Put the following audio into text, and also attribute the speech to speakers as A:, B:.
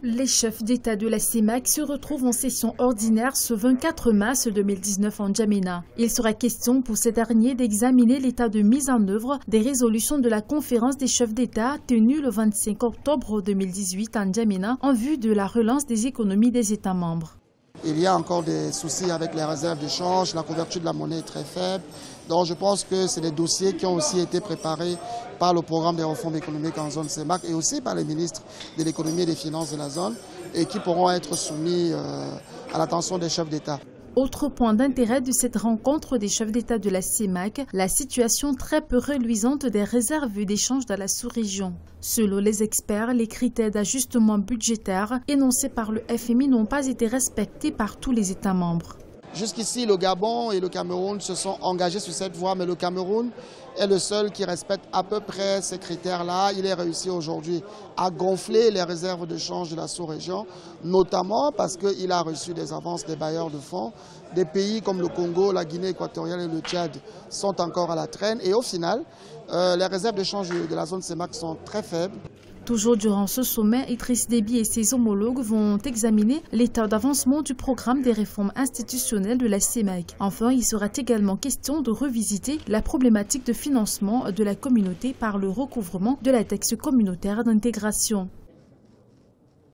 A: Les chefs d'État de la CEMAC se retrouvent en session ordinaire ce 24 mars 2019 en N'Djamena. Il sera question pour ces derniers d'examiner l'état de mise en œuvre des résolutions de la conférence des chefs d'État tenue le 25 octobre 2018 en N'Djamena en vue de la relance des économies des États membres.
B: Il y a encore des soucis avec les réserves de change, la couverture de la monnaie est très faible. Donc je pense que c'est des dossiers qui ont aussi été préparés par le programme des réformes économiques en zone CEMAC et aussi par les ministres de l'économie et des finances de la zone et qui pourront être soumis à l'attention des chefs d'État.
A: Autre point d'intérêt de cette rencontre des chefs d'État de la CEMAC, la situation très peu reluisante des réserves d'échange dans la sous-région. Selon les experts, les critères d'ajustement budgétaire énoncés par le FMI n'ont pas été respectés par tous les États membres.
B: Jusqu'ici, le Gabon et le Cameroun se sont engagés sur cette voie, mais le Cameroun est le seul qui respecte à peu près ces critères-là. Il est réussi aujourd'hui à gonfler les réserves de change de la sous-région, notamment parce qu'il a reçu des avances des bailleurs de fonds. Des pays comme le Congo, la Guinée équatoriale et le Tchad sont encore à la traîne. Et au final, les réserves de change de la zone CEMAC sont très faibles.
A: Toujours durant ce sommet, Idriss Déby et ses homologues vont examiner l'état d'avancement du programme des réformes institutionnelles de la CEMAC. Enfin, il sera également question de revisiter la problématique de financement de la communauté par le recouvrement de la taxe communautaire d'intégration.